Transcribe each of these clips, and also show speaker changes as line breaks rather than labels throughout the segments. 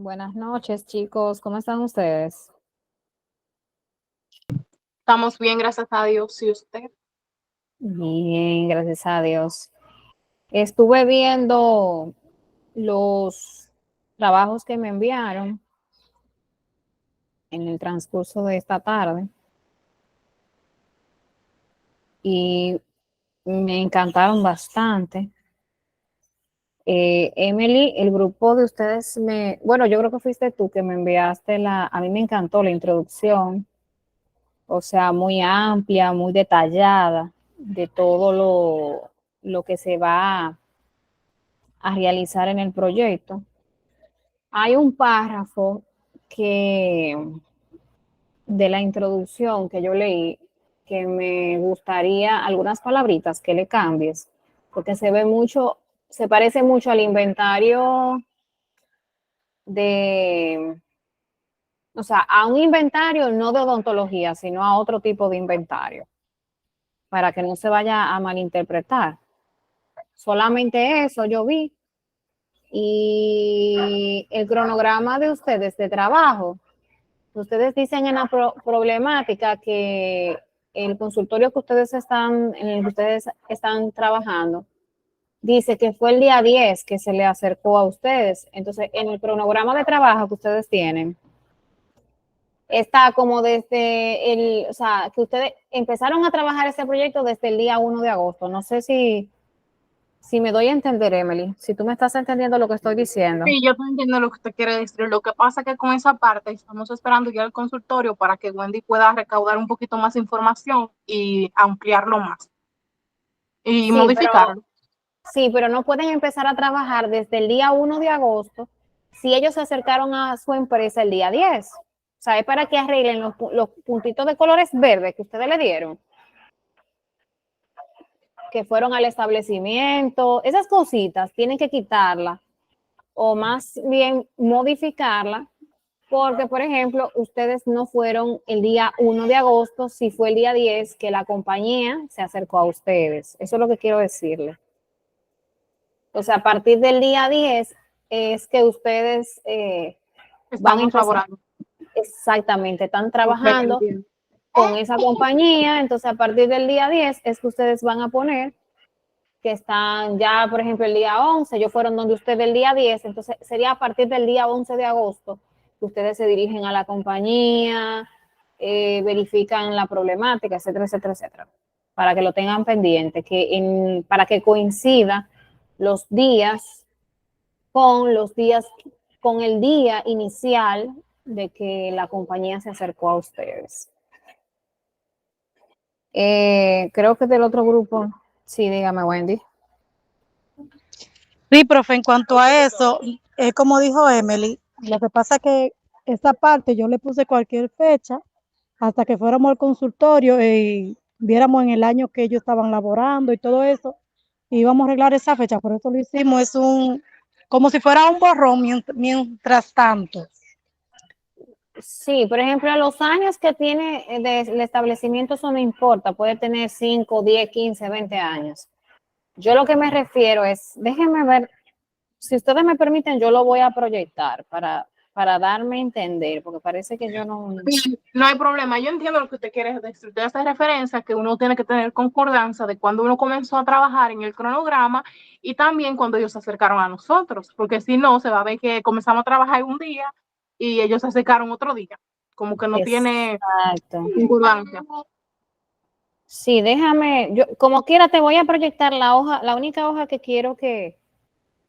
Buenas noches, chicos. ¿Cómo están ustedes?
Estamos bien, gracias a Dios. ¿Y usted?
Bien, gracias a Dios. Estuve viendo los trabajos que me enviaron en el transcurso de esta tarde y me encantaron bastante. Emily, el grupo de ustedes bueno, yo creo que fuiste tú que me enviaste a mí me encantó la introducción, o sea, muy amplia, muy detallada de todo lo que se va a realizar en el proyecto. Hay un párrafo que de la introducción que yo leí que me gustaría algunas palabritas que le cambies, porque se ve mucho, se parece mucho al inventario de, o sea, a un inventario no de odontología, sino a otro tipo de inventario, para que no se vaya a malinterpretar. Solamente eso yo vi. Y el cronograma de ustedes de trabajo. Ustedes dicen en la problemática que el consultorio que en el que ustedes están trabajando, dice que fue el día 10 que se le acercó a ustedes. Entonces, en el cronograma de trabajo que ustedes tienen, está como o sea, que ustedes empezaron a trabajar ese proyecto desde el día 1 de agosto. No sé si me doy a entender, Emily, si tú me estás entendiendo lo que estoy diciendo.
Sí, yo no entiendo lo que usted quiere decir. Lo que pasa es que con esa parte estamos esperando ya el consultorio para que Wendy pueda recaudar un poquito más de información y ampliarlo más y
Sí, pero
modificarlo.
Sí, pero no pueden empezar a trabajar desde el día 1 de agosto si ellos se acercaron a su empresa el día 10. O sea, es para que arreglen los puntitos de colores verdes que ustedes le dieron, que fueron al establecimiento. Esas cositas tienen que quitarlas o más bien modificarlas porque, por ejemplo, ustedes no fueron el día 1 de agosto, si fue el día 10 que la compañía se acercó a ustedes. Eso es lo que quiero decirles. O sea, a partir del día 10 es que ustedes van a
Estamos
empezar,
laborando.
exactamente, están
Ok,
trabajando
entiendo.
con esa compañía, entonces a partir del día 10 es que ustedes van a poner que están ya, por ejemplo, el día 11, ellos fueron donde ustedes el día 10, entonces sería a partir del día 11 de agosto que ustedes se dirigen a la compañía, verifican la problemática, etcétera, etcétera, etcétera, para que lo tengan pendiente, para que coincida los días los días, con el día inicial de que la compañía se acercó a ustedes. Creo que del otro grupo, sí, dígame, Wendy.
Sí, profe, en cuanto a eso, es como dijo Emily, lo que pasa es que esa parte yo le puse cualquier fecha hasta que fuéramos al consultorio y viéramos en el año que ellos estaban laborando y todo eso, y íbamos a arreglar esa fecha, por eso lo hicimos, como si fuera un borrón mientras tanto.
Sí, por ejemplo, los años que tiene el establecimiento, eso no importa, puede tener 5, 10, 15, 20 años. Yo lo que me refiero es, déjenme ver, si ustedes me permiten, yo lo voy a proyectar para darme a entender, porque parece que yo no.
Sí, no hay problema. Yo entiendo lo que usted quiere decir. Usted hace referencia a que uno tiene que tener concordancia de cuando uno comenzó a trabajar en el cronograma y también cuando ellos se acercaron a nosotros, porque si no, se va a ver que comenzamos a trabajar un día y ellos se acercaron otro día. Como que no tiene
Exacto.
concordancia.
Sí, déjame, yo como quiera te voy a proyectar la hoja, la única hoja que quiero que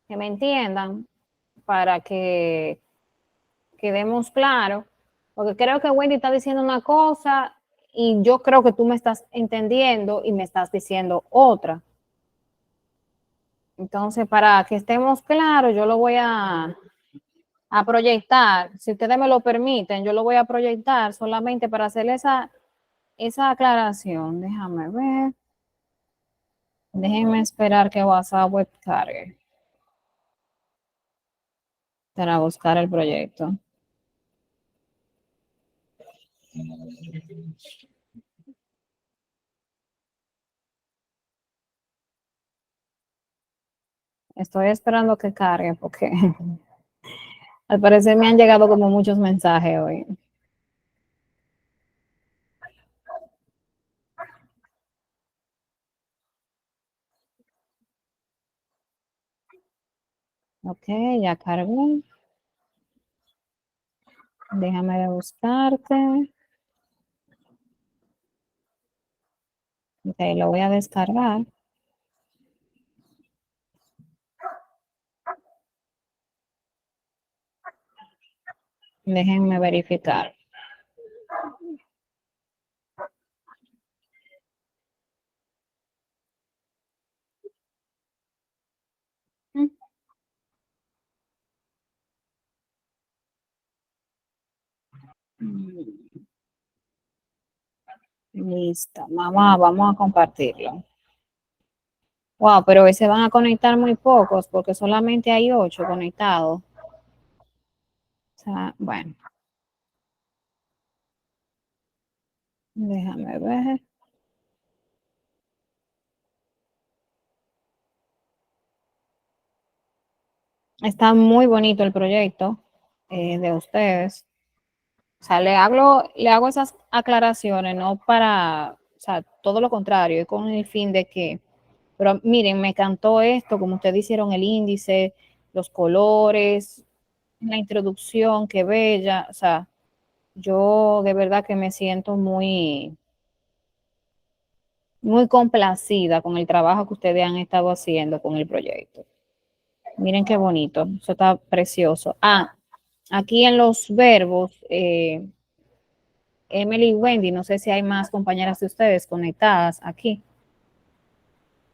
me entiendan para que quedemos claros, porque creo que Wendy está diciendo una cosa y yo creo que tú me estás entendiendo y me estás diciendo otra. Entonces, para que estemos claros, yo lo voy a proyectar, si ustedes me lo permiten, yo lo voy a proyectar solamente para hacer esa aclaración. Déjame ver. Déjenme esperar que WhatsApp web cargue para buscar el proyecto. Estoy esperando que cargue porque Al parecer me han llegado como muchos mensajes hoy. Ok, ya cargó. Déjame buscarte. Ok, lo voy a descargar. Déjenme verificar. Listo, vamos a compartirlo. Wow, pero hoy se van a conectar muy pocos porque solamente hay 8 conectados. O sea, bueno, déjame ver. Está muy bonito el proyecto de ustedes. O sea, le hago esas aclaraciones, no para, o sea, todo lo contrario, es con el fin de que, pero miren, me encantó esto, como ustedes hicieron el índice, los colores, la introducción, qué bella, o sea, yo de verdad que me siento muy, muy complacida con el trabajo que ustedes han estado haciendo con el proyecto. Miren qué bonito, eso está precioso. Ah, aquí en los verbos, Emily y Wendy, no sé si hay más compañeras de ustedes conectadas aquí.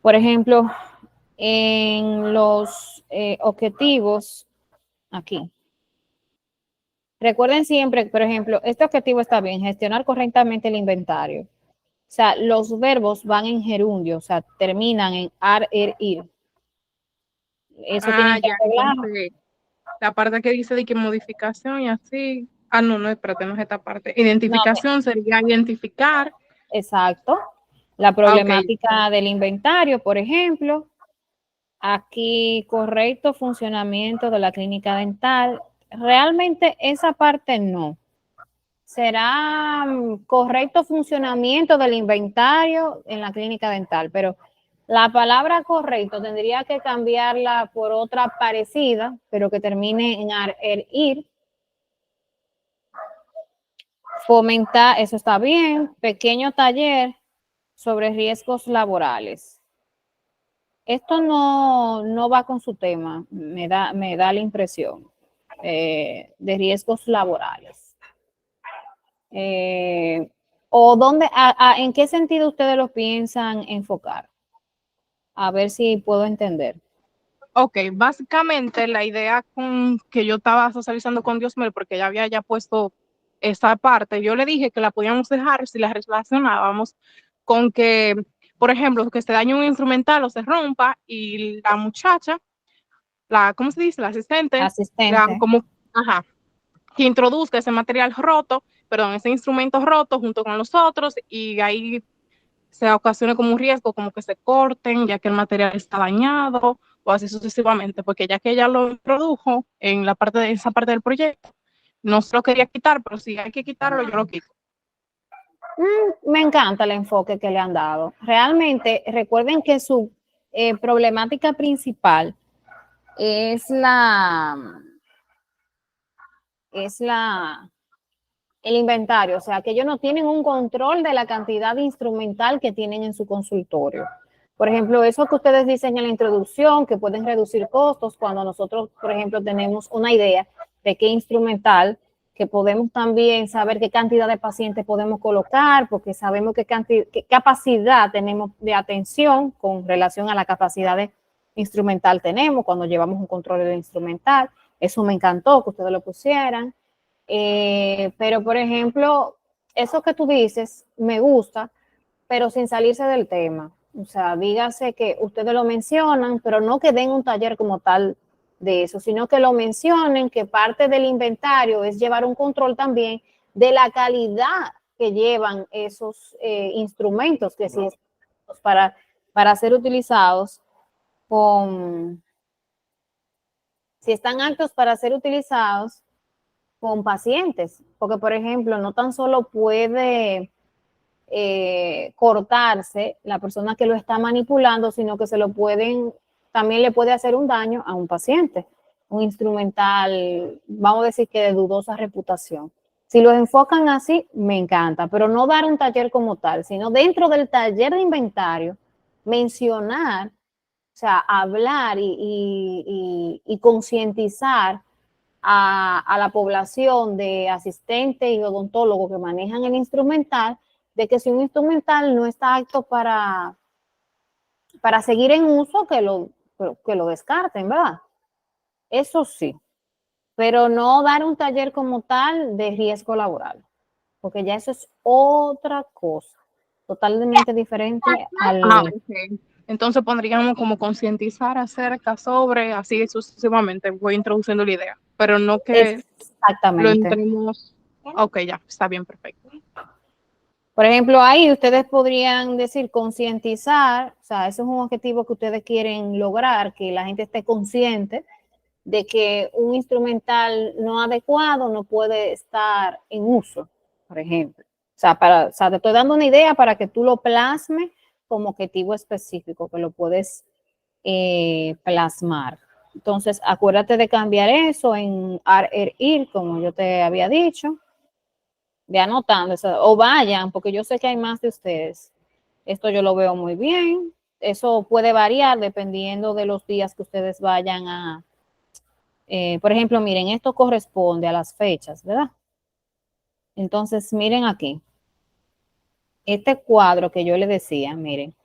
Por ejemplo, en los objetivos, aquí. Recuerden siempre, por ejemplo, este objetivo está bien, gestionar correctamente el inventario. O sea, los verbos van en gerundio, o sea, terminan en ar, er, ir. Eso tienen que
Ya,
arreglarlo.
entonces, la parte que dice de que modificación y así. Ah, no, espérate, no es esta parte.
No,
Identificación sería identificar.
exacto. La
Ok,
problemática del inventario, por ejemplo, aquí correcto funcionamiento de la clínica dental. Realmente esa parte no. Será correcto funcionamiento del inventario en la clínica dental, pero la palabra correcto tendría que cambiarla por otra parecida, pero que termine en ar, er, ir. Fomentar, eso está bien. Pequeño taller sobre riesgos laborales. Esto no va con su tema, me da la impresión de riesgos laborales. ¿O dónde, en qué sentido ustedes lo piensan enfocar? A ver si puedo entender.
ok, básicamente la idea con que yo estaba socializando con Diosmel, porque ella había ya puesto esa parte, yo le dije que la podíamos dejar si la relacionábamos con que, por ejemplo, que se dañe un instrumental o se rompa y la muchacha, ¿cómo se dice? La asistente,
Asistente.
como, ajá, que introduzca ese material roto, perdón, ese instrumento roto junto con los otros y ahí se ocasione como un riesgo, como que se corten, ya que el material está dañado, o así sucesivamente, porque ya que ella lo introdujo en la parte de esa parte del proyecto, no se lo quería quitar, pero si hay que quitarlo, yo lo quito.
Me encanta el enfoque que le han dado. Realmente, recuerden que su problemática principal es la el inventario, o sea, que ellos no tienen un control de la cantidad de instrumental que tienen en su consultorio. Por ejemplo, eso que ustedes dicen en la introducción, que pueden reducir costos cuando nosotros, por ejemplo, tenemos una idea de qué instrumental, que podemos también saber qué cantidad de pacientes podemos colocar, porque sabemos qué capacidad tenemos de atención con relación a la capacidad de instrumental tenemos cuando llevamos un control de instrumental. Eso me encantó que ustedes lo pusieran. Pero, por ejemplo, eso que tú dices me gusta, pero sin salirse del tema. O sea, dígase que ustedes lo mencionan, pero no que den un taller como tal de eso, sino que lo mencionen, que parte del inventario es llevar un control también de la calidad que llevan esos instrumentos que sí para ser utilizados con, si están aptos para ser utilizados con pacientes, porque por ejemplo, no tan solo puede cortarse la persona que lo está manipulando, sino que también le puede hacer un daño a un paciente, un instrumental, vamos a decir que de dudosa reputación. Si lo enfocan así, me encanta, pero no dar un taller como tal, sino dentro del taller de inventario, mencionar, o sea, hablar y concientizar a la población de asistentes y odontólogos que manejan el instrumental, de que si un instrumental no está apto para seguir en uso, que lo descarten, ¿verdad? Eso sí, pero no dar un taller como tal de riesgo laboral, porque ya eso es otra cosa, totalmente diferente
Ok. Entonces pondríamos como concientizar acerca sobre, así sucesivamente, voy introduciendo la idea, pero no que lo
Exactamente.
entremos. Ok, ya, está bien, perfecto.
Por ejemplo, ahí ustedes podrían decir concientizar, o sea, eso es un objetivo que ustedes quieren lograr, que la gente esté consciente de que un instrumental no adecuado no puede estar en uso, por ejemplo. O sea, te estoy dando una idea para que tú lo plasmes como objetivo específico, que lo puedes plasmar. Entonces, acuérdate de cambiar eso en AR-IR, como yo te había dicho, de anotando, o vayan, porque yo sé que hay más de ustedes. Esto yo lo veo muy bien. Eso puede variar dependiendo de los días que ustedes vayan por ejemplo, miren, esto corresponde a las fechas, ¿verdad? Entonces, miren aquí. Este cuadro que yo les decía, miren,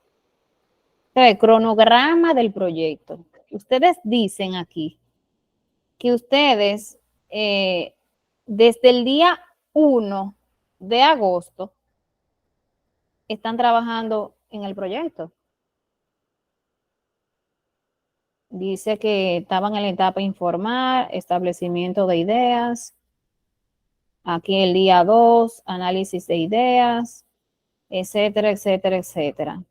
el cronograma del proyecto. Ustedes dicen aquí que ustedes, desde el día 1 de agosto, están trabajando en el proyecto. Dice que estaban en la etapa informar, establecimiento de ideas. Aquí el día 2, análisis de ideas, etcétera, etcétera, etcétera.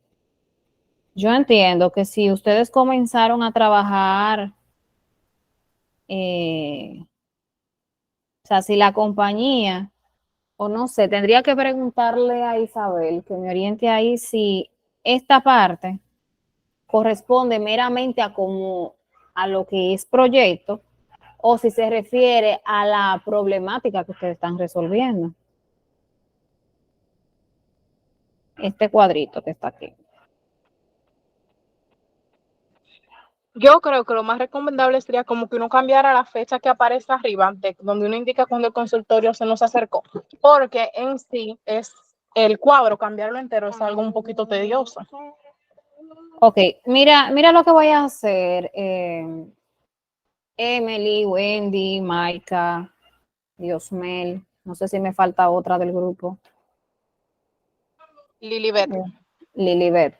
Yo entiendo que si ustedes comenzaron a trabajar, o sea, si la compañía, o no sé, tendría que preguntarle a Isabel que me oriente ahí si esta parte corresponde meramente a lo que es proyecto o si se refiere a la problemática que ustedes están resolviendo. Este cuadrito que está aquí.
Yo creo que lo más recomendable sería como que uno cambiara la fecha que aparece arriba, donde uno indica cuando el consultorio se nos acercó, porque en sí es el cuadro, cambiarlo entero es algo un poquito tedioso.
Ok, mira lo que voy a hacer. Emily, Wendy, Maika, Diosmel, no sé si me falta otra del grupo.
Lilibet.
Lilibet.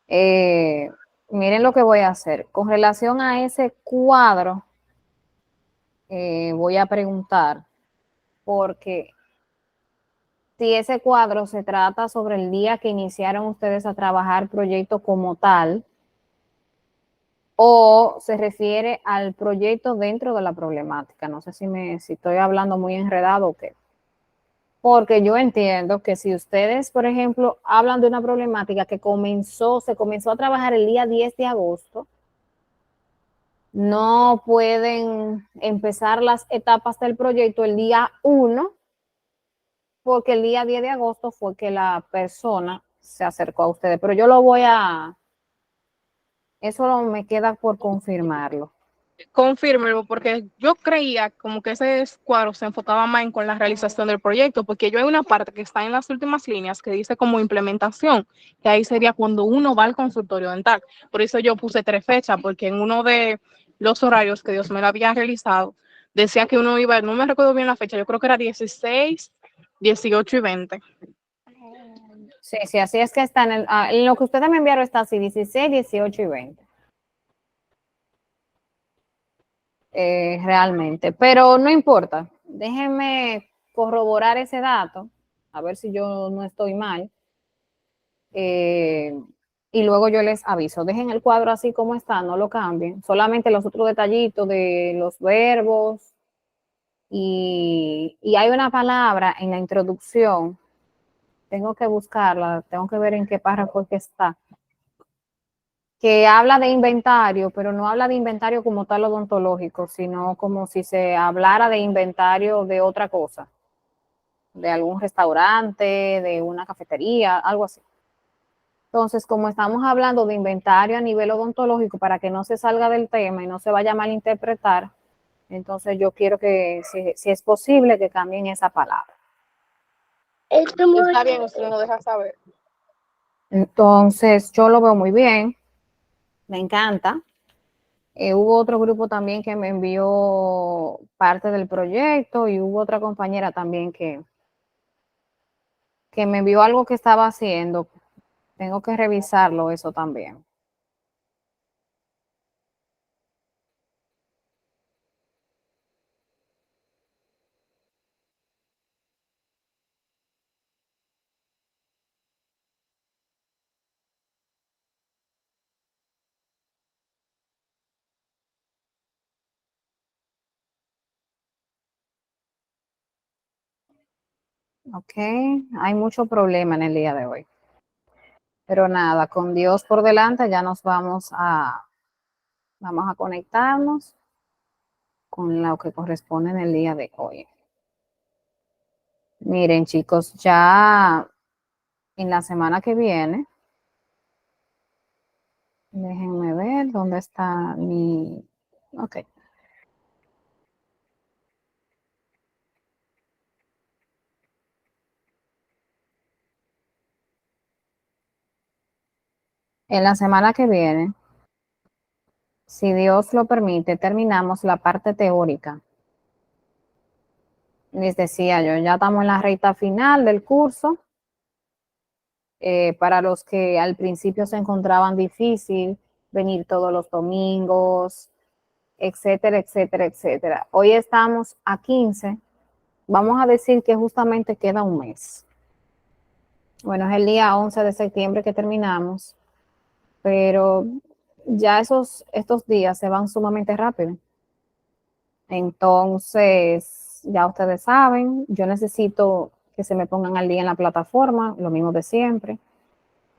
Miren lo que voy a hacer. Con relación a ese cuadro, voy a preguntar, porque si ese cuadro se trata sobre el día que iniciaron ustedes a trabajar proyecto como tal, o se refiere al proyecto dentro de la problemática. No sé si estoy hablando muy enredado o qué. Porque yo entiendo que si ustedes, por ejemplo, hablan de una problemática que se comenzó a trabajar el día 10 de agosto, no pueden empezar las etapas del proyecto el día 1, porque el día 10 de agosto fue que la persona se acercó a ustedes. Pero yo eso me queda por confirmarlo.
Confírmelo, porque yo creía como que ese cuadro se enfocaba más con la realización del proyecto, porque yo hay una parte que está en las últimas líneas que dice como implementación, que ahí sería cuando uno va al consultorio dental. Por eso yo puse 3 fechas, porque en uno de los horarios que Dios me lo había realizado, decía que uno iba, no me recuerdo bien la fecha, yo creo que era 16, 18 y 20.
Sí, así es que está en lo que ustedes me enviaron está así, 16, 18 y 20. Realmente, pero no importa, déjenme corroborar ese dato, a ver si yo no estoy mal. y luego yo les aviso. Dejen el cuadro así como está, no lo cambien. Solamente los otros detallitos de los verbos. Y hay una palabra en la introducción, tengo que buscarla, tengo que ver en qué párrafo es que está, que habla de inventario, pero no habla de inventario como tal odontológico, sino como si se hablara de inventario de otra cosa, de algún restaurante, de una cafetería, algo así. Entonces, como estamos hablando de inventario a nivel odontológico, para que no se salga del tema y no se vaya a malinterpretar, entonces yo quiero que, si es posible, que cambien esa palabra.
Está bien, usted nos deja saber.
Entonces, yo lo veo muy bien, me encanta. Hubo otro grupo también que me envió parte del proyecto y hubo otra compañera también que me envió algo que estaba haciendo. Tengo que revisarlo eso también. Ok, hay mucho problema en el día de hoy. Pero nada, con Dios por delante ya nos vamos a conectarnos con lo que corresponde en el día de hoy. Miren, chicos, ya en la semana que viene, déjenme ver dónde está mi... Ok. En la semana que viene, si Dios lo permite, terminamos la parte teórica. Les decía yo, ya estamos en la recta final del curso. Para los que al principio se encontraban difícil venir todos los domingos, etcétera, etcétera, etcétera. Hoy estamos a 15. Vamos a decir que justamente queda un mes. Bueno, es el día 11 de septiembre que terminamos, pero ya estos días se van sumamente rápido. Entonces, ya ustedes saben, yo necesito que se me pongan al día en la plataforma, lo mismo de siempre.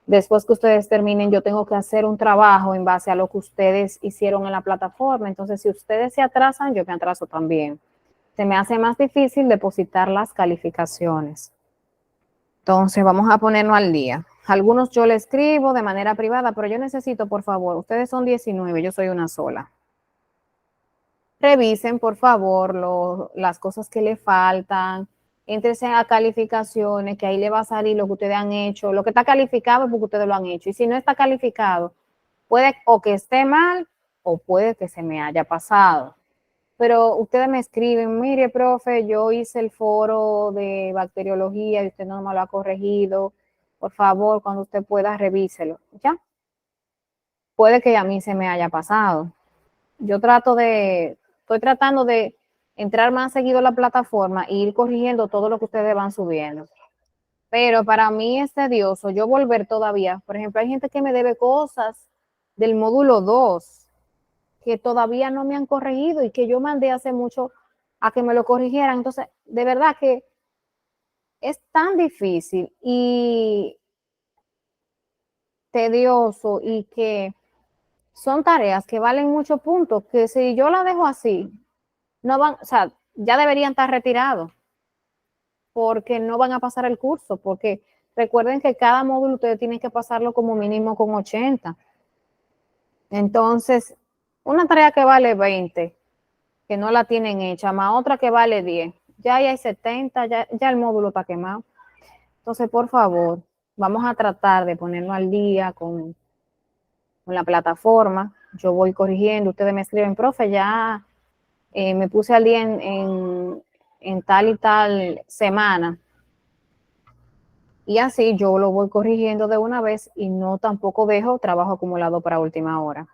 Después que ustedes terminen, yo tengo que hacer un trabajo en base a lo que ustedes hicieron en la plataforma. Entonces, si ustedes se atrasan, yo me atraso también. Se me hace más difícil depositar las calificaciones. Entonces, vamos a ponernos al día. Algunos yo le escribo de manera privada, pero yo necesito, por favor, ustedes son 19, yo soy una sola. Revisen, por favor, las cosas que le faltan. Éntrense a calificaciones, que ahí le va a salir lo que ustedes han hecho. Lo que está calificado es porque ustedes lo han hecho. Y si no está calificado, puede o que esté mal o puede que se me haya pasado. Pero ustedes me escriben, mire, profe, yo hice el foro de bacteriología y usted no me lo ha corregido. Por favor, cuando usted pueda, revíselo. ¿Ya? Puede que a mí se me haya pasado. Estoy tratando de entrar más seguido a la plataforma e ir corrigiendo todo lo que ustedes van subiendo. Pero para mí es tedioso yo volver todavía. Por ejemplo, hay gente que me debe cosas del módulo 2 que todavía no me han corregido y que yo mandé hace mucho a que me lo corrigieran. Entonces, de verdad que es tan difícil y tedioso y que son tareas que valen muchos puntos, que si yo la dejo así, no van, o sea, ya deberían estar retirados porque no van a pasar el curso, porque recuerden que cada módulo ustedes tienen que pasarlo como mínimo con 80. Entonces, una tarea que vale 20, que no la tienen hecha, más otra que vale 10, ya hay 70, ya el módulo está quemado. Entonces, por favor, vamos a tratar de ponernos al día con la plataforma. Yo voy corrigiendo, ustedes me escriben, profe, ya me puse al día en tal y tal semana. Y así yo lo voy corrigiendo de una vez y no tampoco dejo trabajo acumulado para última hora.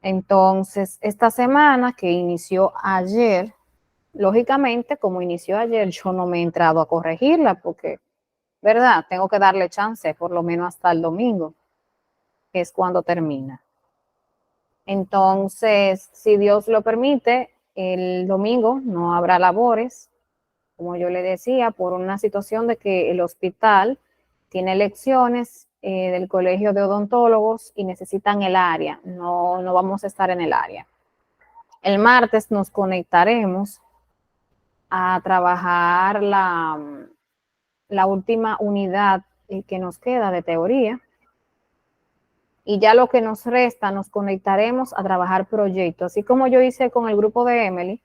Entonces, esta semana que inició ayer, lógicamente, como inició ayer, yo no me he entrado a corregirla porque, ¿verdad? Tengo que darle chance por lo menos hasta el domingo. es cuando termina. Entonces, si Dios lo permite, el domingo no habrá labores, como yo le decía, por una situación de que el hospital tiene lecciones del colegio de odontólogos y necesitan el área, no vamos a estar en el área. El martes nos conectaremos a trabajar la última unidad que nos queda de teoría. Y ya lo que nos resta, nos conectaremos a trabajar proyectos. Así como yo hice con el grupo de Emily,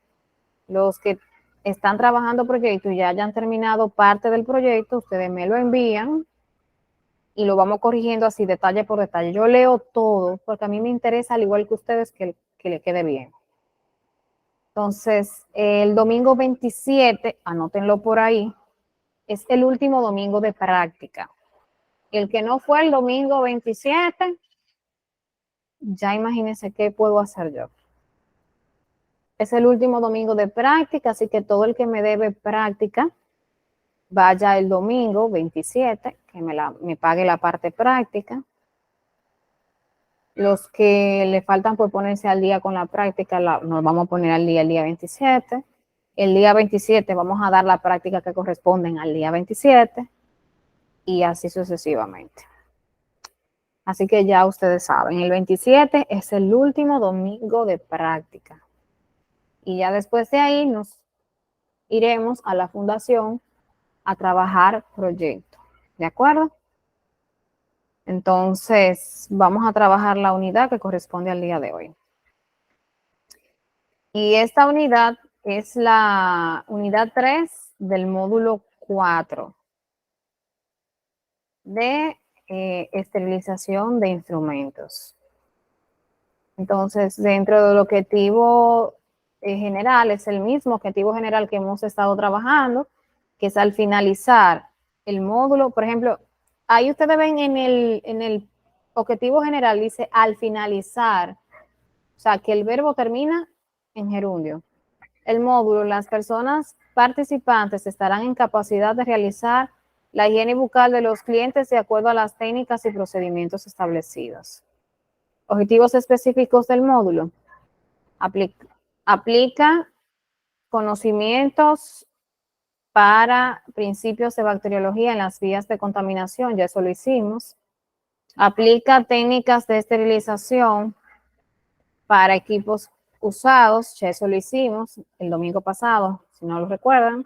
los que están trabajando proyectos y ya hayan terminado parte del proyecto, ustedes me lo envían y lo vamos corrigiendo así detalle por detalle. Yo leo todo porque a mí me interesa, al igual que ustedes, que le quede bien. Entonces, el domingo 27, anótenlo por ahí, es el último domingo de práctica. El que no fue el domingo 27, ya imagínense qué puedo hacer yo. Es el último domingo de práctica, así que todo el que me debe práctica, vaya el domingo 27, que me pague la parte práctica. Los que le faltan por ponerse al día con la práctica, nos vamos a poner al día el día 27. El día 27 vamos a dar la práctica que corresponden al día 27 y así sucesivamente. Así que ya ustedes saben, el 27 es el último domingo de práctica. Y ya después de ahí nos iremos a la fundación a trabajar proyecto. ¿De acuerdo? Entonces, vamos a trabajar la unidad que corresponde al día de hoy. Y esta unidad es la unidad 3 del módulo 4 de esterilización de instrumentos. Entonces, dentro del objetivo general, es el mismo objetivo general que hemos estado trabajando, que es al finalizar el módulo. Por ejemplo, ahí ustedes ven en el objetivo general, dice al finalizar, o sea, que el verbo termina en gerundio. El módulo, las personas participantes estarán en capacidad de realizar la higiene bucal de los clientes de acuerdo a las técnicas y procedimientos establecidos. Objetivos específicos del módulo. Aplica conocimientos para principios de bacteriología en las vías de contaminación, ya eso lo hicimos. Aplica técnicas de esterilización para equipos usados, ya eso lo hicimos el domingo pasado, si no lo recuerdan.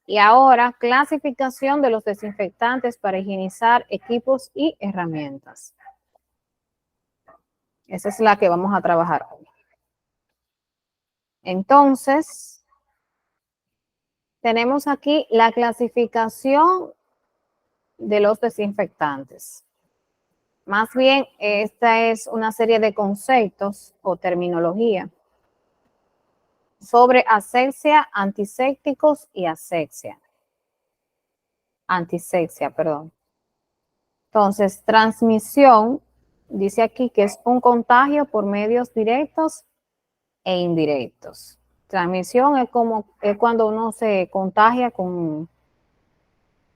Y ahora, clasificación de los desinfectantes para higienizar equipos y herramientas. Esa es la que vamos a trabajar hoy. Entonces, tenemos aquí la clasificación de los desinfectantes. Más bien, esta es una serie de conceptos o terminología sobre asepsia, antisépticos y asepsia. Antisepsia, perdón. Entonces, transmisión, dice aquí que es un contagio por medios directos e indirectos. Transmisión es cuando uno se contagia con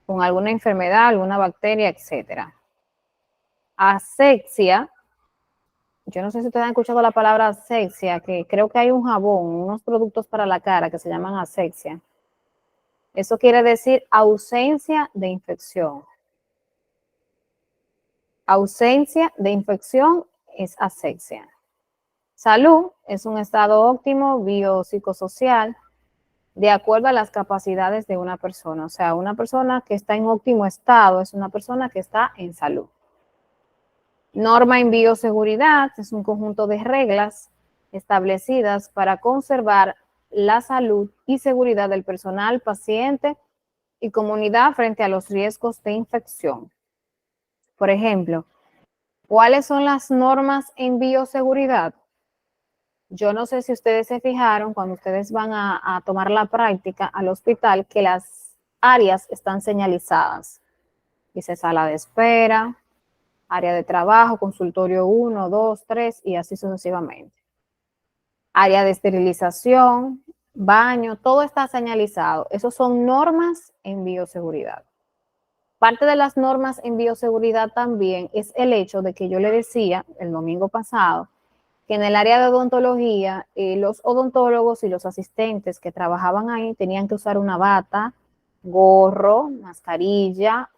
alguna enfermedad, alguna bacteria, etcétera. Asepsia, yo no sé si ustedes han escuchado la palabra asepsia, que creo que hay un jabón, unos productos para la cara que se llaman asepsia. Eso quiere decir ausencia de infección. Ausencia de infección es asepsia. Salud es un estado óptimo biopsicosocial de acuerdo a las capacidades de una persona. O sea, una persona que está en óptimo estado es una persona que está en salud. Norma en bioseguridad es un conjunto de reglas establecidas para conservar la salud y seguridad del personal, paciente y comunidad frente a los riesgos de infección. Por ejemplo, ¿cuáles son las normas en bioseguridad? Yo no sé si ustedes se fijaron cuando ustedes van a tomar la práctica al hospital que las áreas están señalizadas. Dice sala de espera, área de trabajo, consultorio 1, 2, 3 y así sucesivamente. Área de esterilización, baño, todo está señalizado. Esos son normas en bioseguridad. Parte de las normas en bioseguridad también es el hecho de que yo le decía el domingo pasado que en el área de odontología los odontólogos y los asistentes que trabajaban ahí tenían que usar una bata, gorro, mascarilla,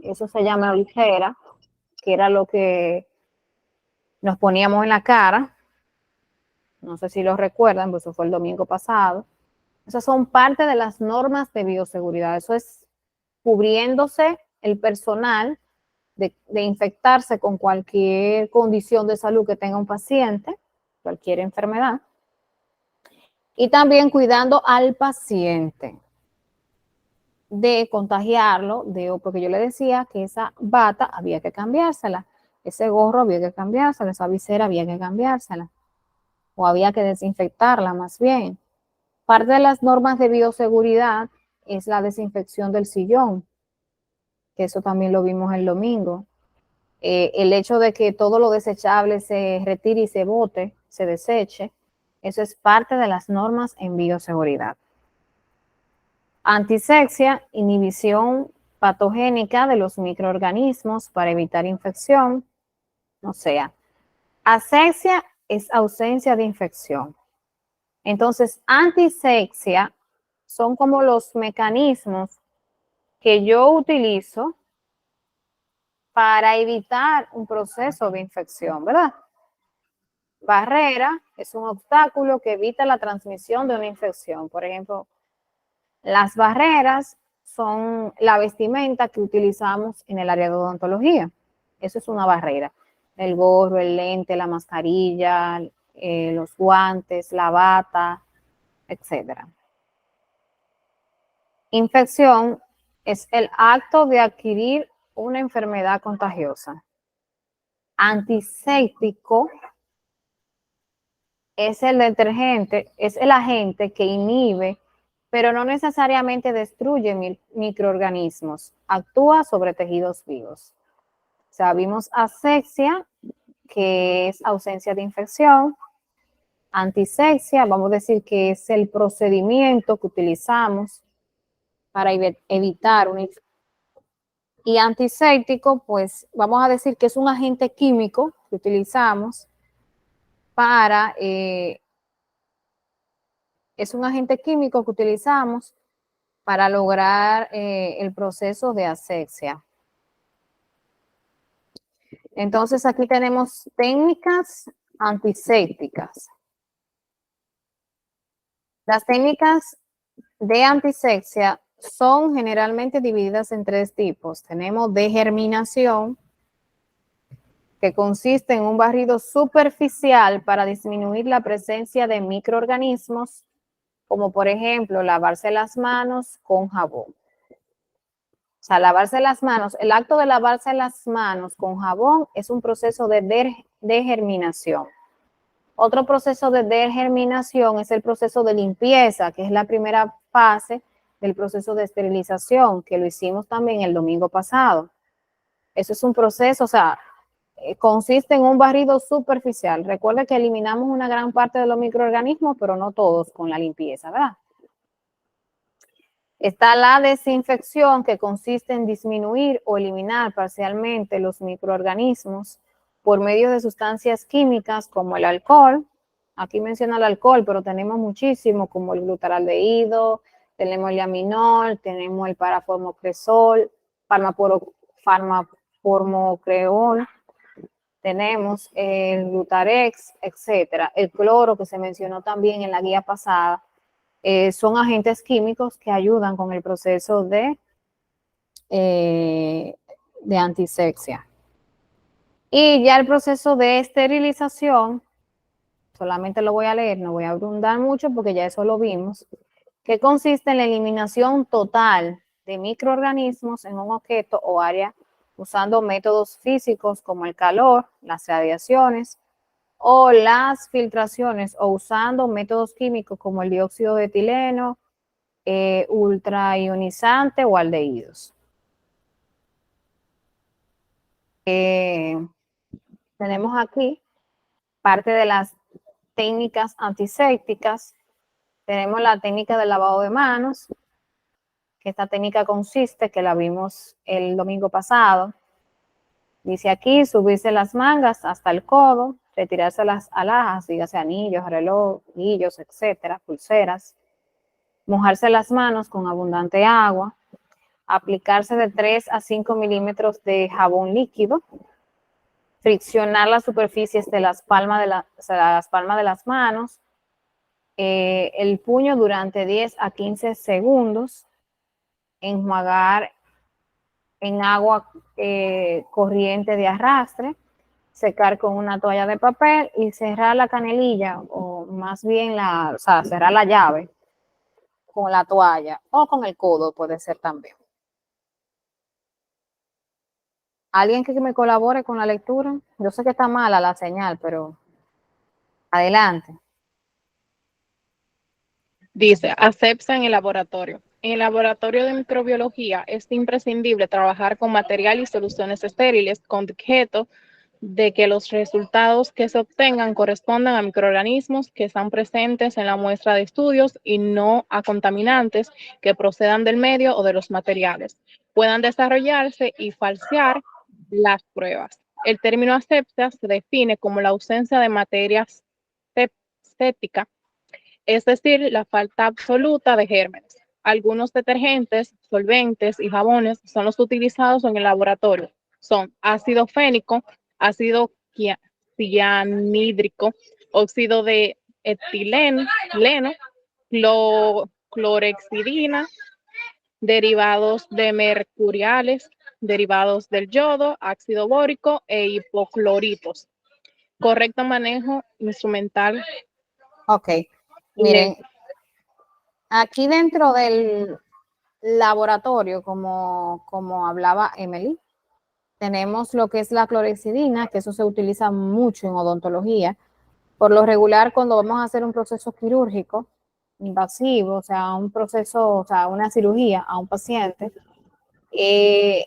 eso se llama visera, que era lo que nos poníamos en la cara. No sé si lo recuerdan, pues eso fue el domingo pasado. Esas son parte de las normas de bioseguridad. Eso es cubriéndose el personal de infectarse con cualquier condición de salud que tenga un paciente, cualquier enfermedad, y también cuidando al paciente de contagiarlo, porque yo le decía que esa bata había que cambiársela, ese gorro había que cambiársela, esa visera había que cambiársela, o había que desinfectarla más bien. Parte de las normas de bioseguridad es la desinfección del sillón, que eso también lo vimos el domingo. El hecho de que todo lo desechable se retire y se bote, se deseche, eso es parte de las normas en bioseguridad. Antisexia, inhibición patogénica de los microorganismos para evitar infección. O sea, asexia es ausencia de infección. Entonces, antisexia son como los mecanismos que yo utilizo para evitar un proceso de infección, ¿verdad? Barrera es un obstáculo que evita la transmisión de una infección. Por ejemplo, las barreras son la vestimenta que utilizamos en el área de odontología. Eso es una barrera. El gorro, el lente, la mascarilla, los guantes, la bata, etc. Infección es el acto de adquirir una enfermedad contagiosa. Antiséptico es el detergente, es el agente que inhibe, pero no necesariamente destruye microorganismos, actúa sobre tejidos vivos. O sea, vimos asexia, que es ausencia de infección. Antisexia, vamos a decir que es el procedimiento que utilizamos para evitar una infección. Y antiséptico, pues vamos a decir que es un agente químico que utilizamos para, es un agente químico que utilizamos para lograr el proceso de asexia. Entonces aquí tenemos técnicas antisépticas. Las técnicas de antisexia son generalmente divididas en tres tipos. Tenemos degerminación, que consiste en un barrido superficial para disminuir la presencia de microorganismos, como por ejemplo lavarse las manos con jabón. O sea, lavarse las manos, el acto de lavarse las manos con jabón es un proceso de degerminación. Otro proceso de degerminación es el proceso de limpieza, que es la primera fase del proceso de esterilización, que lo hicimos también el domingo pasado. Eso es un proceso, o sea, consiste en un barrido superficial. Recuerda que eliminamos una gran parte de los microorganismos, pero no todos con la limpieza, ¿verdad? Está la desinfección, que consiste en disminuir o eliminar parcialmente los microorganismos por medio de sustancias químicas como el alcohol. Aquí menciona el alcohol, pero tenemos muchísimo, como el glutaraldehído, tenemos el iaminol, tenemos el paraformocresol, farmaformocreol, tenemos el glutarex, etcétera. El cloro, que se mencionó también en la guía pasada, son agentes químicos que ayudan con el proceso de antisexia. Y ya el proceso de esterilización, solamente lo voy a leer, no voy a abundar mucho porque ya eso lo vimos, que consiste en la eliminación total de microorganismos en un objeto o área usando métodos físicos como el calor, las radiaciones o las filtraciones, o usando métodos químicos como el dióxido de etileno, ultraionizante o aldehídos. Tenemos aquí parte de las técnicas antisépticas. Tenemos la técnica del lavado de manos, que esta técnica consiste, que la vimos el domingo pasado. Dice aquí, subirse las mangas hasta el codo, retirarse las alhajas, dígase anillos, reloj, anillos, etcétera, pulseras, mojarse las manos con abundante agua, aplicarse de 3 a 5 milímetros de jabón líquido, friccionar las superficies de las palmas de las manos, el puño durante 10 a 15 segundos, enjuagar en agua corriente de arrastre, secar con una toalla de papel y cerrar la canelilla, o más bien cerrar la llave con la toalla o con el codo, puede ser también. ¿Alguien que me colabore con la lectura? Yo sé que está mala la señal, pero adelante.
Dice, asepsia en el laboratorio. En el laboratorio de microbiología es imprescindible trabajar con material y soluciones estériles con objeto de que los resultados que se obtengan correspondan a microorganismos que están presentes en la muestra de estudios y no a contaminantes que procedan del medio o de los materiales. Puedan desarrollarse y falsear las pruebas. El término asepsia se define como la ausencia de materia séptica, es decir, la falta absoluta de gérmenes. Algunos detergentes, solventes y jabones son los utilizados en el laboratorio. Son ácido fénico, ácido cianhídrico, óxido de etileno, clorexidina, derivados de mercuriales, derivados del yodo, ácido bórico e hipocloritos. Correcto manejo instrumental.
Ok, miren, aquí dentro del laboratorio, como hablaba Emily, tenemos lo que es la clorexidina, que eso se utiliza mucho en odontología. Por lo regular, cuando vamos a hacer un proceso quirúrgico invasivo, o sea, un proceso, o sea, una cirugía a un paciente,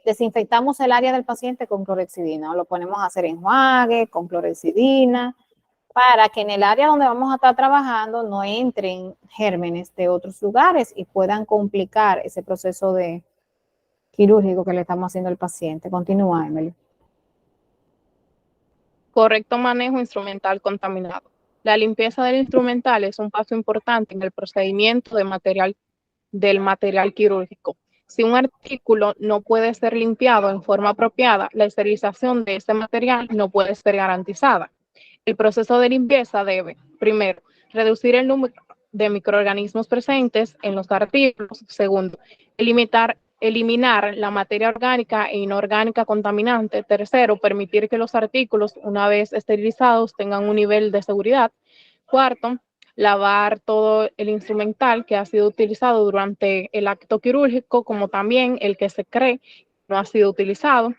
desinfectamos el área del paciente con clorexidina, o lo ponemos a hacer enjuague con clorexidina, para que en el área donde vamos a estar trabajando no entren gérmenes de otros lugares y puedan complicar ese proceso de quirúrgico que le estamos haciendo al paciente. Continúa, Emily.
Correcto manejo instrumental contaminado. La limpieza del instrumental es un paso importante en el procedimiento del material quirúrgico. Si un artículo no puede ser limpiado en forma apropiada, la esterilización de ese material no puede ser garantizada. El proceso de limpieza debe, primero, reducir el número de microorganismos presentes en los artículos. Segundo, eliminar la materia orgánica e inorgánica contaminante. Tercero, permitir que los artículos, una vez esterilizados, tengan un nivel de seguridad. Cuarto, lavar todo el instrumental que ha sido utilizado durante el acto quirúrgico, como también el que se cree no ha sido utilizado.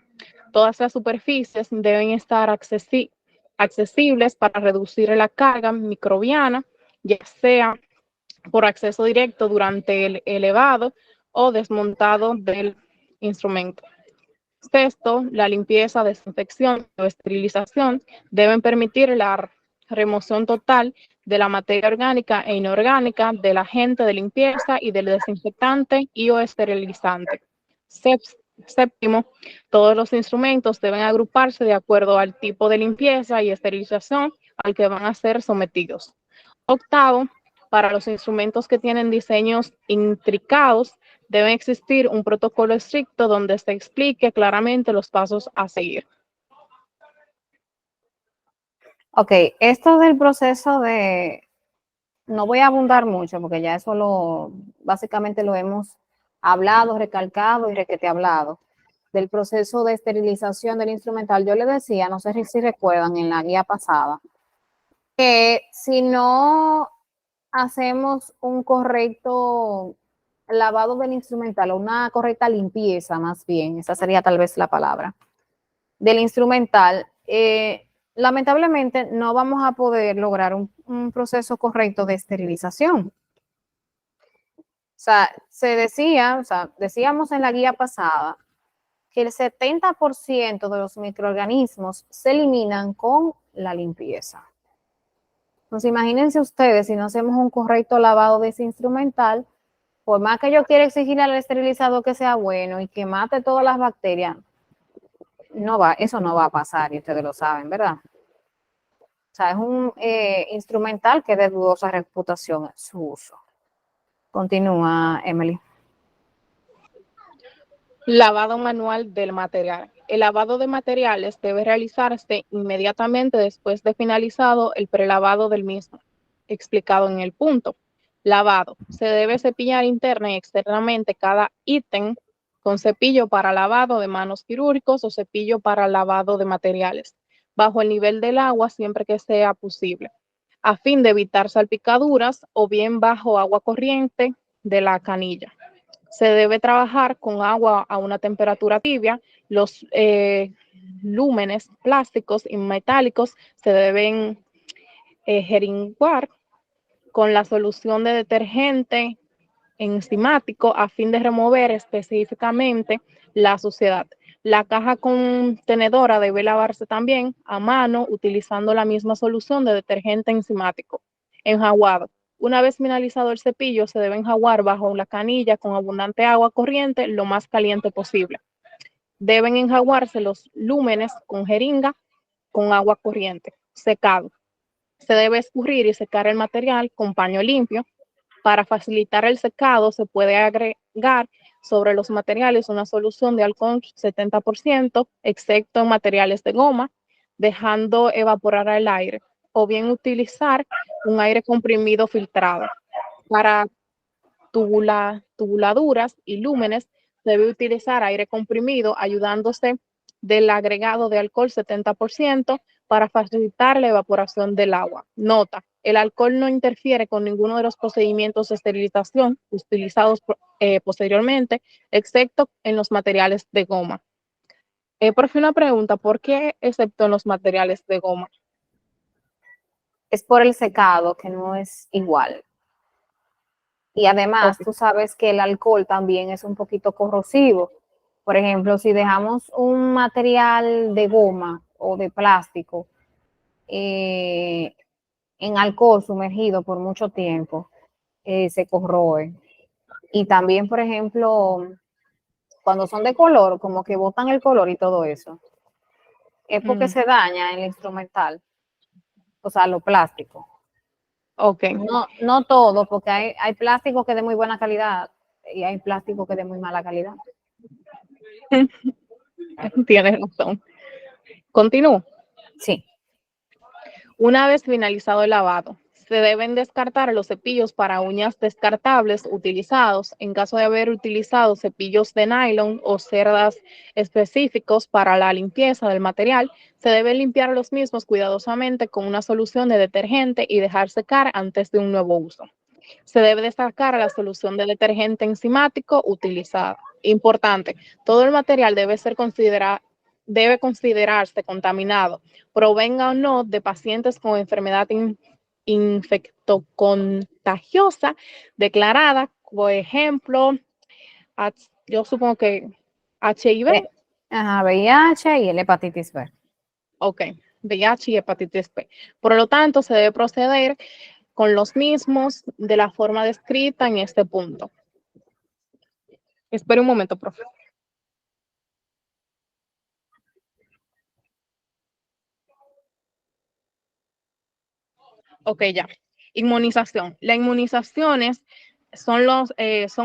Todas las superficies deben estar accesibles para reducir la carga microbiana, ya sea por acceso directo durante el elevado o desmontado del instrumento. Sexto, la limpieza, desinfección o esterilización deben permitir la remoción total de la materia orgánica e inorgánica del agente de limpieza y del desinfectante y o esterilizante. Séptimo, todos los instrumentos deben agruparse de acuerdo al tipo de limpieza y esterilización al que van a ser sometidos. Octavo, para los instrumentos que tienen diseños intricados, debe existir un protocolo estricto donde se explique claramente los pasos a seguir.
Ok, esto del proceso no voy a abundar mucho porque ya eso básicamente lo hemos hablado, recalcado y requete hablado. Del proceso de esterilización del instrumental, yo le decía, no sé si recuerdan en la guía pasada, que si no hacemos un correcto lavado del instrumental o una correcta limpieza, más bien, esa sería tal vez la palabra, del instrumental, lamentablemente no vamos a poder lograr un proceso correcto de esterilización. O sea, decíamos en la guía pasada que el 70% de los microorganismos se eliminan con la limpieza. Entonces, imagínense ustedes, si no hacemos un correcto lavado de ese instrumental, por más que yo quiera exigirle al esterilizador que sea bueno y que mate todas las bacterias, eso no va a pasar y ustedes lo saben, ¿verdad? O sea, es un instrumental que es de dudosa reputación en su uso. Continúa, Emily.
Lavado manual del material. El lavado de materiales debe realizarse inmediatamente después de finalizado el prelavado del mismo, explicado en el punto. Lavado. Se debe cepillar interna y externamente cada ítem con cepillo para lavado de manos quirúrgicos o cepillo para lavado de materiales, bajo el nivel del agua siempre que sea posible, a fin de evitar salpicaduras o bien bajo agua corriente de la canilla. Se debe trabajar con agua a una temperatura tibia. Los lúmenes plásticos y metálicos se deben jeringuar con la solución de detergente enzimático a fin de remover específicamente la suciedad. La caja contenedora debe lavarse también a mano utilizando la misma solución de detergente enzimático. Enjaguado. Una vez finalizado el cepillo, se debe enjaguar bajo la canilla con abundante agua corriente lo más caliente posible. Deben enjaguarse los lúmenes con jeringa con agua corriente. Secado. Se debe escurrir y secar el material con paño limpio. Para facilitar el secado, se puede agregar sobre los materiales una solución de alcohol 70%, excepto en materiales de goma, dejando evaporar el aire, o bien utilizar un aire comprimido filtrado. Para tubuladuras y lúmenes, se debe utilizar aire comprimido ayudándose del agregado de alcohol 70% para facilitar la evaporación del agua. Nota: el alcohol no interfiere con ninguno de los procedimientos de esterilización utilizados posteriormente, excepto en los materiales de goma. Por fin una pregunta: ¿por qué excepto en los materiales de goma?
Es por el secado, que no es igual. Y además, tú sabes que el alcohol también es un poquito corrosivo. Por ejemplo, si dejamos un material de goma o de plástico en alcohol sumergido por mucho tiempo, se corroe. Y también, por ejemplo, cuando son de color, como que botan el color y todo eso, es porque se daña el instrumental, o sea, lo plástico.
Ok.
No todo, porque hay plástico que es de muy buena calidad y hay plástico que es de muy mala calidad.
Tienes razón. Continúo.
Sí.
Una vez finalizado el lavado, se deben descartar los cepillos para uñas descartables utilizados. En caso de haber utilizado cepillos de nylon o cerdas específicos para la limpieza del material, se deben limpiar los mismos cuidadosamente con una solución de detergente y dejar secar antes de un nuevo uso. Se debe destacar la solución de detergente enzimático utilizada. Importante: todo el material debe considerarse contaminado, provenga o no de pacientes con enfermedad infectocontagiosa declarada, por ejemplo, yo supongo que HIV.
VIH y el hepatitis B.
Ok, VIH y hepatitis B. Por lo tanto, se debe proceder con los mismos de la forma descrita en este punto. Espera un momento, profe. Ok, ya. Inmunización. Las inmunizaciones son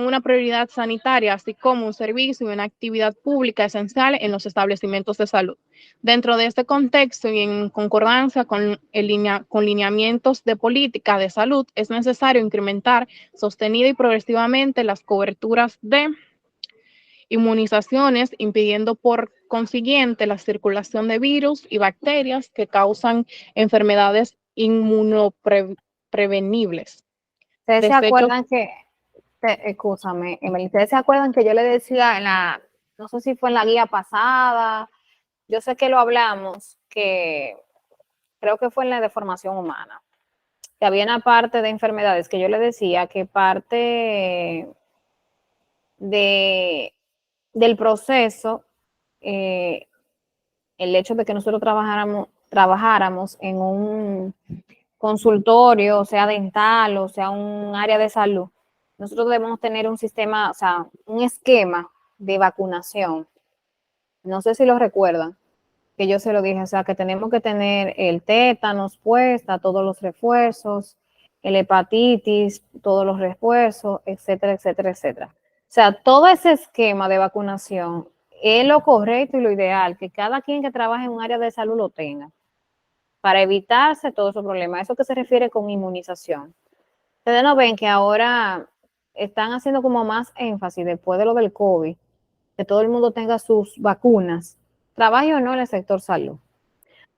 una prioridad sanitaria, así como un servicio y una actividad pública esencial en los establecimientos de salud. Dentro de este contexto y en concordancia con lineamientos de política de salud, es necesario incrementar sostenida y progresivamente las coberturas de inmunizaciones, impidiendo por consiguiente la circulación de virus y bacterias que causan enfermedades inmunoprevenibles.
¿Ustedes se acuerdan escúchame, Emily, ustedes se acuerdan que yo le decía no sé si fue en la guía pasada, yo sé que lo hablamos, que creo que fue en la de formación humana, que había una parte de enfermedades que yo le decía que parte del proceso, el hecho de que nosotros trabajáramos en un consultorio, sea dental o sea un área de salud, nosotros debemos tener un sistema, o sea, un esquema de vacunación. No sé si lo recuerdan, que yo se lo dije, o sea, que tenemos que tener el tétanos puesta, todos los refuerzos, el hepatitis, todos los refuerzos, etcétera, etcétera, etcétera. O sea, todo ese esquema de vacunación es lo correcto y lo ideal, que cada quien que trabaje en un área de salud lo tenga, para evitarse todos esos problemas. Eso que se refiere con inmunización. Ustedes no ven que ahora están haciendo como más énfasis después de lo del COVID, que todo el mundo tenga sus vacunas, trabaje o no en el sector salud.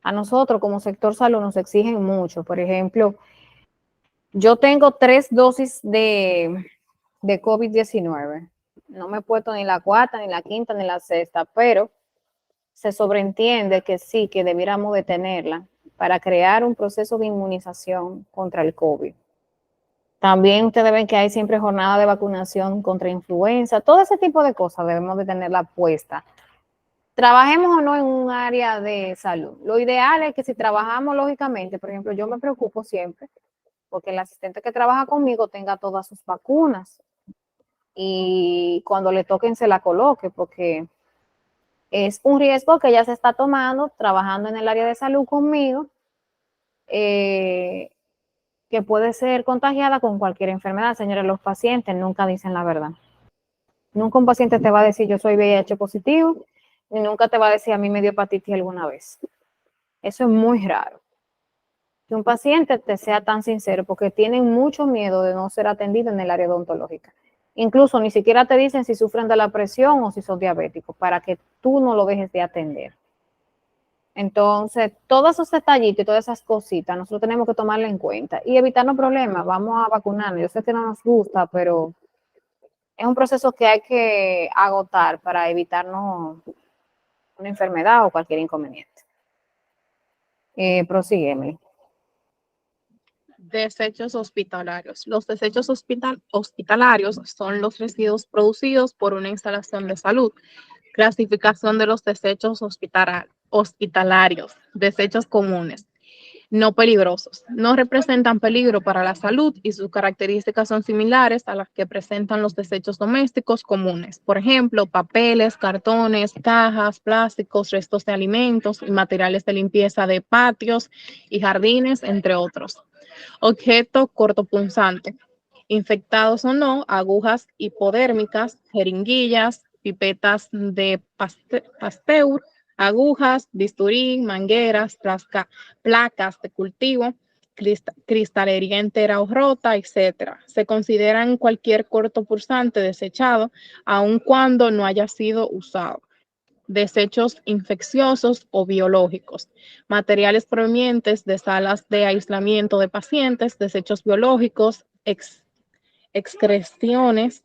A nosotros como sector salud nos exigen mucho. Por ejemplo, yo tengo 3 dosis de COVID-19. No me he puesto ni la cuarta, ni la quinta, ni la sexta, pero se sobreentiende que sí, que debiéramos de tenerla para crear un proceso de inmunización contra el COVID. También ustedes ven que hay siempre jornada de vacunación contra influenza. Todo ese tipo de cosas debemos de tenerla puesta. Trabajemos o no en un área de salud. Lo ideal es que si trabajamos lógicamente, por ejemplo, yo me preocupo siempre porque el asistente que trabaja conmigo tenga todas sus vacunas y cuando le toquen se la coloque, porque es un riesgo que ella se está tomando trabajando en el área de salud conmigo, que puede ser contagiada con cualquier enfermedad. Señores, los pacientes nunca dicen la verdad. Nunca un paciente te va a decir yo soy VIH positivo, y nunca te va a decir a mí me dio hepatitis alguna vez. Eso es muy raro. Que un paciente te sea tan sincero, porque tienen mucho miedo de no ser atendido en el área odontológica. Incluso ni siquiera te dicen si sufren de la presión o si son diabéticos, para que tú no lo dejes de atender. Entonces, todos esos detallitos y todas esas cositas, nosotros tenemos que tomarla en cuenta y evitarnos problemas. Vamos a vacunarnos. Yo sé que no nos gusta, pero es un proceso que hay que agotar para evitarnos una enfermedad o cualquier inconveniente. Prosigue, Emily.
Desechos hospitalarios. Los desechos hospitalarios son los residuos producidos por una instalación de salud. Clasificación de los desechos hospitalarios. Desechos comunes. No peligrosos. No representan peligro para la salud y sus características son similares a las que presentan los desechos domésticos comunes. Por ejemplo, papeles, cartones, cajas, plásticos, restos de alimentos y materiales de limpieza de patios y jardines, entre otros. Objeto cortopunzante. Infectados o no, agujas hipodérmicas, jeringuillas, pipetas de Pasteur, agujas, bisturí, mangueras, placas de cultivo, cristalería entera o rota, etc. Se consideran cualquier cortopulsante desechado, aun cuando no haya sido usado. Desechos infecciosos o biológicos, materiales provenientes de salas de aislamiento de pacientes, desechos biológicos, excreciones,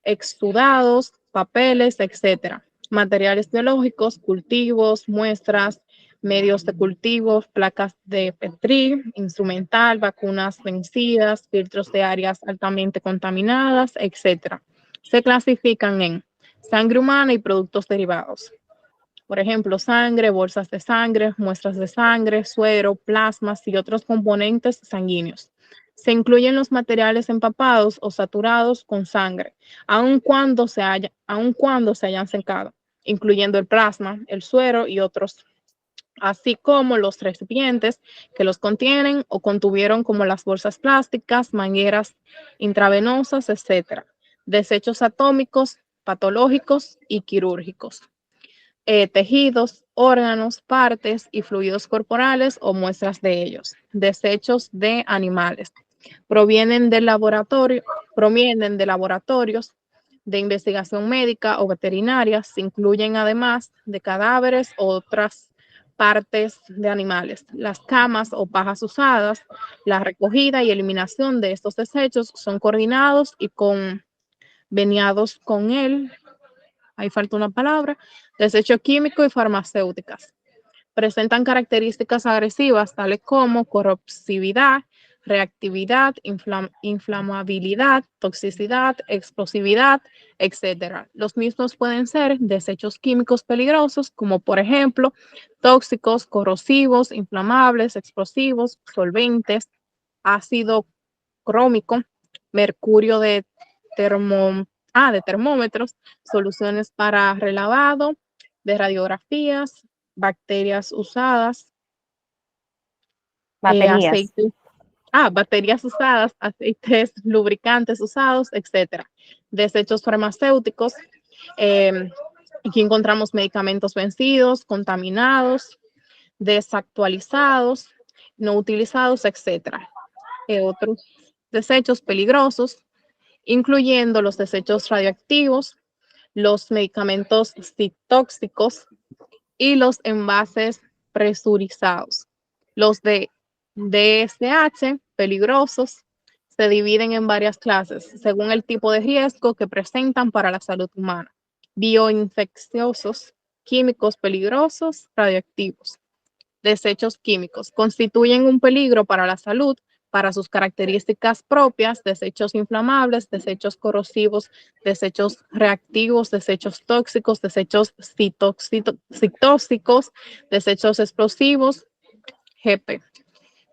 exudados, papeles, etc. Materiales biológicos, cultivos, muestras, medios de cultivo, placas de Petri, instrumental, vacunas vencidas, filtros de áreas altamente contaminadas, etc. Se clasifican en sangre humana y productos derivados. Por ejemplo, sangre, bolsas de sangre, muestras de sangre, suero, plasmas y otros componentes sanguíneos. Se incluyen los materiales empapados o saturados con sangre, aun cuando se hayan secado, incluyendo el plasma, el suero y otros, así como los recipientes que los contienen o contuvieron, como las bolsas plásticas, mangueras intravenosas, etc. Desechos atómicos, patológicos y quirúrgicos. Tejidos, órganos, partes y fluidos corporales o muestras de ellos. Desechos de animales. Provienen de laboratorios de investigación médica o veterinaria. Se incluyen además de cadáveres o otras partes de animales. Las camas o pajas usadas, la recogida y eliminación de estos desechos son coordinados y conveniados con ahí falta una palabra, desecho químico y farmacéuticas. Presentan características agresivas tales como corrosividad, reactividad, inflamabilidad, toxicidad, explosividad, etc. Los mismos pueden ser desechos químicos peligrosos, como por ejemplo tóxicos, corrosivos, inflamables, explosivos, solventes, ácido crómico, mercurio de termómetros, soluciones para relavado, de radiografías, bacterias usadas,
Baterías.
aceites, baterías usadas, aceites lubricantes usados, etcétera. Desechos farmacéuticos, aquí encontramos medicamentos vencidos, contaminados, desactualizados, no utilizados, etcétera. Otros desechos peligrosos, incluyendo los desechos radioactivos, los medicamentos tóxicos y los envases presurizados. Los de DSH, peligrosos, se dividen en varias clases según el tipo de riesgo que presentan para la salud humana. Bioinfecciosos, químicos peligrosos, radioactivos. Desechos químicos constituyen un peligro para la salud para sus características propias, desechos inflamables, desechos corrosivos, desechos reactivos, desechos tóxicos, desechos citóxicos, desechos explosivos, GP.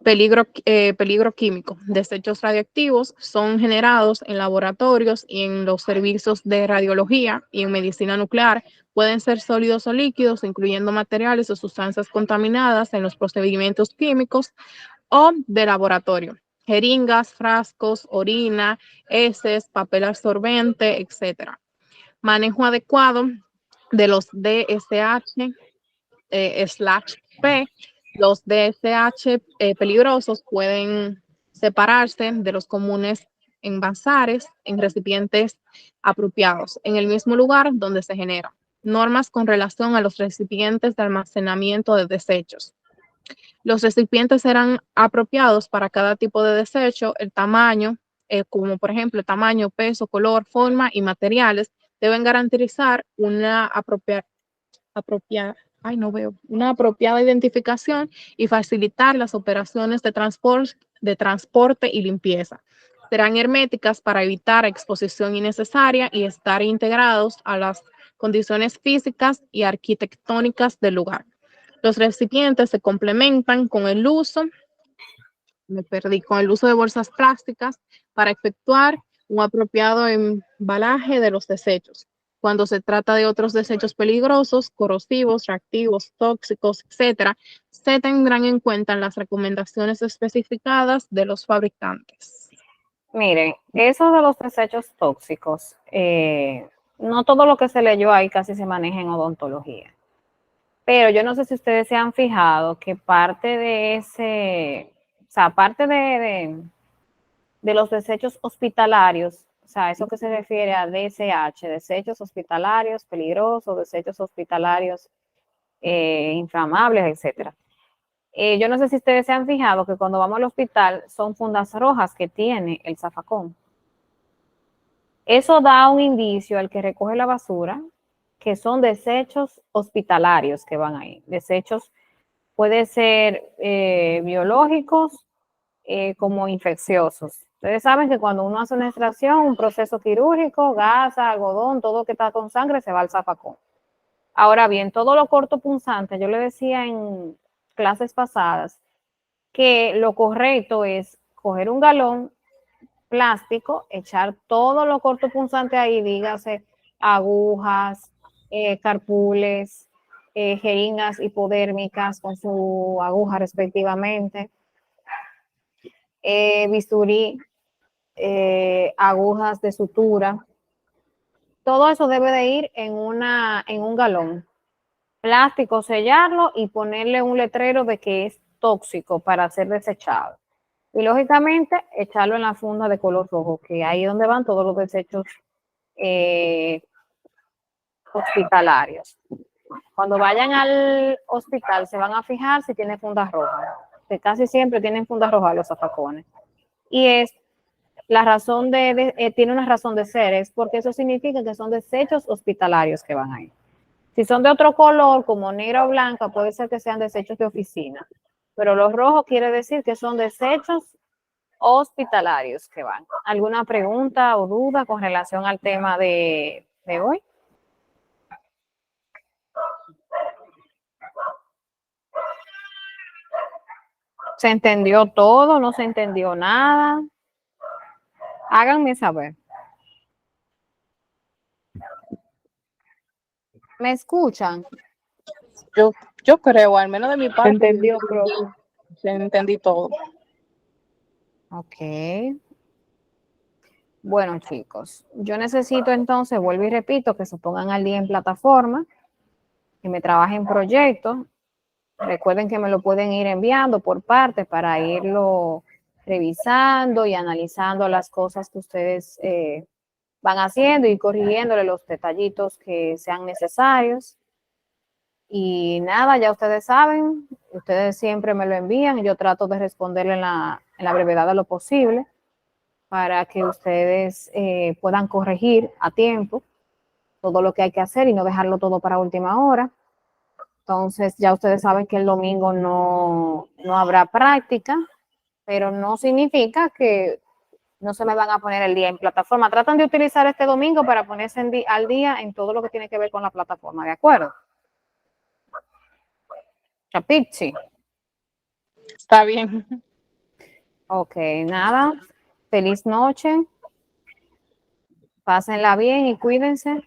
Peligro químico. Desechos radioactivos son generados en laboratorios y en los servicios de radiología y en medicina nuclear. Pueden ser sólidos o líquidos, incluyendo materiales o sustancias contaminadas en los procedimientos químicos o de laboratorio. Jeringas, frascos, orina, heces, papel absorbente, etc. Manejo adecuado de los DSH /P. Los DSH peligrosos pueden separarse de los comunes en bazares, en recipientes apropiados, en el mismo lugar donde se genera. Normas con relación a los recipientes de almacenamiento de desechos. Los recipientes serán apropiados para cada tipo de desecho, el tamaño, como por ejemplo el tamaño, peso, color, forma y materiales, deben garantizar una apropiada identificación y facilitar las operaciones de transporte y limpieza. Serán herméticas para evitar exposición innecesaria y estar integrados a las condiciones físicas y arquitectónicas del lugar. Los recipientes se complementan con el uso de bolsas plásticas para efectuar un apropiado embalaje de los desechos. Cuando se trata de otros desechos peligrosos, corrosivos, reactivos, tóxicos, etcétera, se tendrán en cuenta las recomendaciones especificadas de los fabricantes.
Miren, eso de los desechos tóxicos, no todo lo que se leyó ahí casi se maneja en odontología. Pero yo no sé si ustedes se han fijado que parte de parte de los desechos hospitalarios, o sea, eso que se refiere a DSH, desechos hospitalarios peligrosos, desechos hospitalarios inflamables, etcétera. Yo no sé si ustedes se han fijado que cuando vamos al hospital son fundas rojas que tiene el zafacón. Eso da un indicio al que recoge la basura que son desechos hospitalarios que van ahí. Desechos puede ser biológicos como infecciosos. Ustedes saben que cuando uno hace una extracción, un proceso quirúrgico, gasa, algodón, todo que está con sangre se va al zafacón. Ahora bien, todo lo cortopunzante, yo le decía en clases pasadas que lo correcto es coger un galón plástico, echar todo lo cortopunzante ahí, dígase agujas, carpules, jeringas hipodérmicas con su aguja respectivamente, bisturí, agujas de sutura. Todo eso debe de ir en un galón plástico, sellarlo y ponerle un letrero de que es tóxico para ser desechado. Y lógicamente echarlo en la funda de color rojo, que ahí es donde van todos los desechos hospitalarios. Cuando vayan al hospital se van a fijar si tiene fundas rojas, que casi siempre tienen fundas rojas los zafacones. Y es la razón tiene una razón de ser, es porque eso significa que son desechos hospitalarios que van ahí. Si son de otro color, como negra o blanca, puede ser que sean desechos de oficina. Pero los rojos quiere decir que son desechos hospitalarios que van. ¿Alguna pregunta o duda con relación al tema de hoy? ¿Se entendió todo? ¿No se entendió nada? Háganme saber. ¿Me escuchan?
Yo creo, al menos de mi parte,
Entendió, profe.
entendí todo.
Ok. Bueno, chicos, yo necesito entonces, vuelvo y repito, que se pongan al día en plataforma, que me trabajen proyectos. Recuerden que me lo pueden ir enviando por partes para irlo revisando y analizando las cosas que ustedes van haciendo y corrigiéndole los detallitos que sean necesarios. Y nada, ya ustedes saben, ustedes siempre me lo envían y yo trato de responderle en la brevedad de lo posible para que ustedes puedan corregir a tiempo todo lo que hay que hacer y no dejarlo todo para última hora. Entonces ya ustedes saben que el domingo no habrá práctica, pero no significa que no se me van a poner el día en plataforma. Tratan de utilizar este domingo para ponerse al día en todo lo que tiene que ver con la plataforma, ¿de acuerdo? Chapichi.
Está bien.
Ok, nada. Feliz noche. Pásenla bien y cuídense.